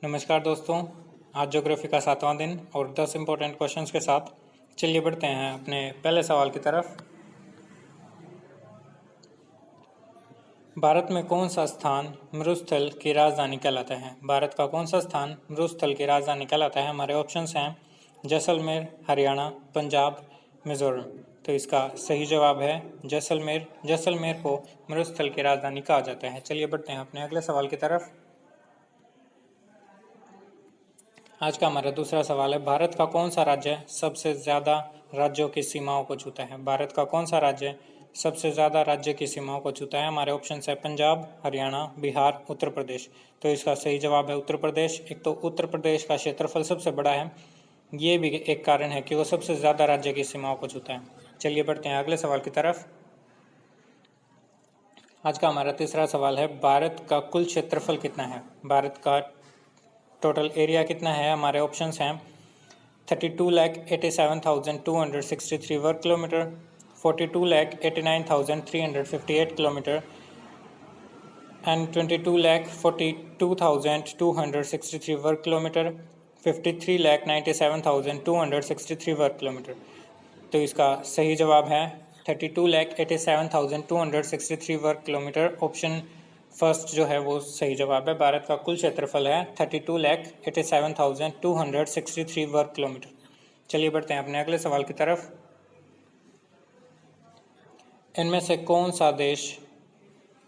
नमस्कार दोस्तों, आज ज्योग्राफी का 7वां दिन और 10 इम्पोर्टेंट क्वेश्चंस के साथ चलिए बढ़ते हैं अपने पहले सवाल की तरफ। भारत में कौन सा स्थान मरुस्थल की राजधानी कहलाता है? भारत का कौन सा स्थान मरुस्थल की राजधानी कहलाता है? हमारे ऑप्शंस हैं जैसलमेर, हरियाणा, पंजाब, मिजोरम। तो इसका सही जवाब है जैसलमेर। जैसलमेर को मरुस्थल की राजधानी कहा जाता है। चलिए बढ़ते हैं अपने अगले सवाल की तरफ। आज का हमारा दूसरा सवाल है, भारत का कौन सा राज्य सबसे ज़्यादा राज्यों की सीमाओं को छूता है? भारत का कौन सा राज्य सबसे ज़्यादा राज्य की सीमाओं को छूता है? हमारे ऑप्शन है पंजाब, हरियाणा, बिहार, उत्तर प्रदेश। तो इसका सही जवाब है उत्तर प्रदेश। एक तो उत्तर प्रदेश का क्षेत्रफल सबसे बड़ा है, ये भी एक कारण है कि वो सबसे ज़्यादा राज्य की सीमाओं को छूता है। चलिए बढ़ते हैं अगले सवाल की तरफ। आज का हमारा तीसरा सवाल है, भारत का कुल क्षेत्रफल कितना है? भारत का टोटल एरिया कितना है? हमारे ऑप्शंस हैं 32,87,263 वर्ग किलोमीटर, 42,89,358 किलोमीटर एंड 22,42,263 वर्ग किलोमीटर, 53,97,263 वर्ग किलोमीटर। तो इसका सही जवाब है 32,87,263 वर्ग किलोमीटर। ऑप्शन फर्स्ट जो है वो सही जवाब है। भारत का कुल क्षेत्रफल है 32,87,263 वर्ग किलोमीटर। चलिए बढ़ते हैं अपने अगले सवाल की तरफ। इनमें से कौन सा देश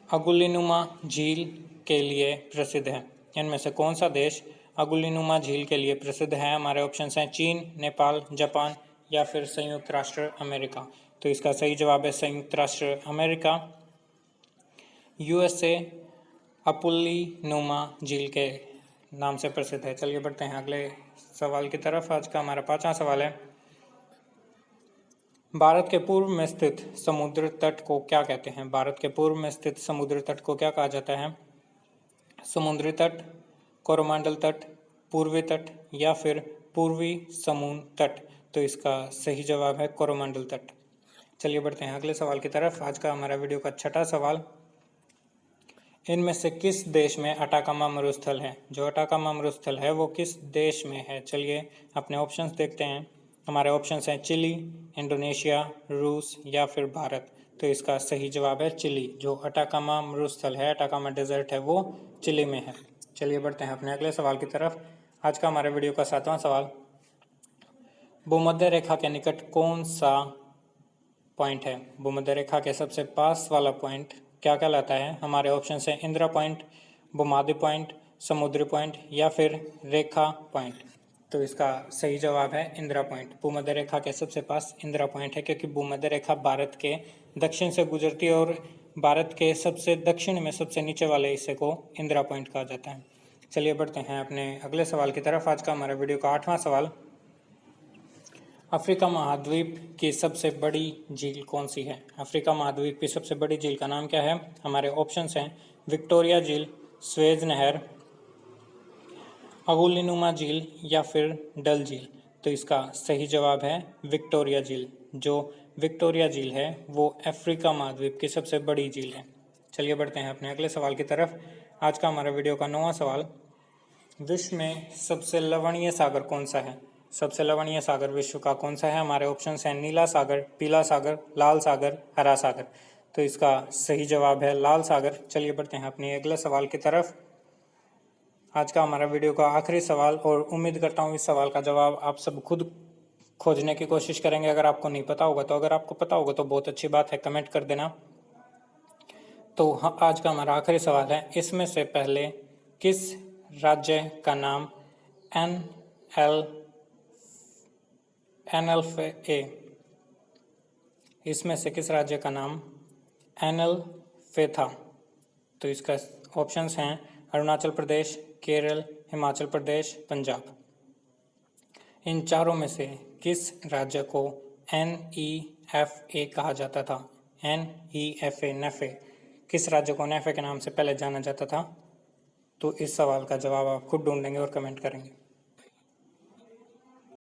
अगुलीनुमा झील के लिए प्रसिद्ध है? इनमें से कौन सा देश अगुलीनुमा झील के लिए प्रसिद्ध है? हमारे ऑप्शन हैं चीन, नेपाल, जापान या फिर संयुक्त राष्ट्र अमेरिका। तो इसका सही जवाब है संयुक्त राष्ट्र अमेरिका। यूएसए अपुल्लीनुमा झील के नाम से प्रसिद्ध है। चलिए बढ़ते हैं अगले सवाल की तरफ। आज का हमारा 5वां सवाल है, भारत के पूर्व में स्थित समुद्र तट को क्या कहते हैं? भारत के पूर्व में स्थित समुद्र तट को क्या कहा जाता है? समुद्री तट, कोरोमंडल तट, पूर्वी तट या फिर पूर्वी समुद्र तट। तो इसका सही जवाब है कोरोमंडल तट। चलिए बढ़ते हैं अगले सवाल की तरफ। आज का हमारा वीडियो का 6वां सवाल, इनमें से किस देश में अटाकामा मरुस्थल है? जो अटाकामा मरुस्थल है वो किस देश में है? चलिए अपने ऑप्शंस देखते हैं। हमारे ऑप्शंस हैं चिली, इंडोनेशिया, रूस या फिर भारत। तो इसका सही जवाब है चिली। जो अटाकामा मरुस्थल है, अटाकामा डेजर्ट है, वो चिली में है। चलिए बढ़ते हैं अपने अगले सवाल की तरफ। आज का हमारे वीडियो का 7वां सवाल, भूमध्य रेखा के निकट कौन सा पॉइंट है? भूमध्य रेखा के सबसे पास वाला पॉइंट क्या कहलाता है? हमारे ऑप्शन हैं इंदिरा पॉइंट, भूमध्य पॉइंट, समुद्री पॉइंट या फिर रेखा पॉइंट। तो इसका सही जवाब है इंदिरा पॉइंट। भूमध्य रेखा के सबसे पास इंदिरा पॉइंट है, क्योंकि भूमध्य रेखा भारत के दक्षिण से गुजरती है और भारत के सबसे दक्षिण में सबसे नीचे वाले हिस्से को इंदिरा पॉइंट कहा जाता है। चलिए बढ़ते हैं अपने अगले सवाल की तरफ। आज का हमारा वीडियो का 8वां सवाल, अफ्रीका महाद्वीप की सबसे बड़ी झील कौन सी है? अफ्रीका महाद्वीप की सबसे बड़ी झील का नाम क्या है? हमारे ऑप्शंस हैं विक्टोरिया झील, स्वेज नहर, अगुलीनुमा झील या फिर डल झील। तो इसका सही जवाब है विक्टोरिया झील। जो विक्टोरिया झील है वो अफ्रीका महाद्वीप की सबसे बड़ी झील है। चलिए बढ़ते हैं अपने अगले सवाल की तरफ। आज का हमारा वीडियो का 9वां सवाल, विश्व में सबसे लवणीय सागर कौन सा है? सबसे लवणीय सागर विश्व का कौन सा है? हमारे ऑप्शंस हैं नीला सागर, पीला सागर, लाल सागर, हरा सागर। तो इसका सही जवाब है लाल सागर। चलिए बढ़ते हैं अपने अगले सवाल की तरफ। आज का हमारा वीडियो का आखिरी सवाल, और उम्मीद करता हूँ इस सवाल का जवाब आप सब खुद खोजने की कोशिश करेंगे अगर आपको नहीं पता होगा तो। अगर आपको पता होगा तो बहुत अच्छी बात है, कमेंट कर देना। तो आज का हमारा आखिरी सवाल है, इसमें से पहले किस राज्य का नाम एनएलफे, इसमें से किस राज्य का नाम एनएलफे था? तो इसका ऑप्शंस हैं अरुणाचल प्रदेश, केरल, हिमाचल प्रदेश, पंजाब। इन चारों में से किस राज्य को NEFA कहा जाता था? NEFA, नेफे, किस राज्य को नेफे के नाम से पहले जाना जाता था? तो इस सवाल का जवाब आप खुद ढूंढेंगे और कमेंट करेंगे।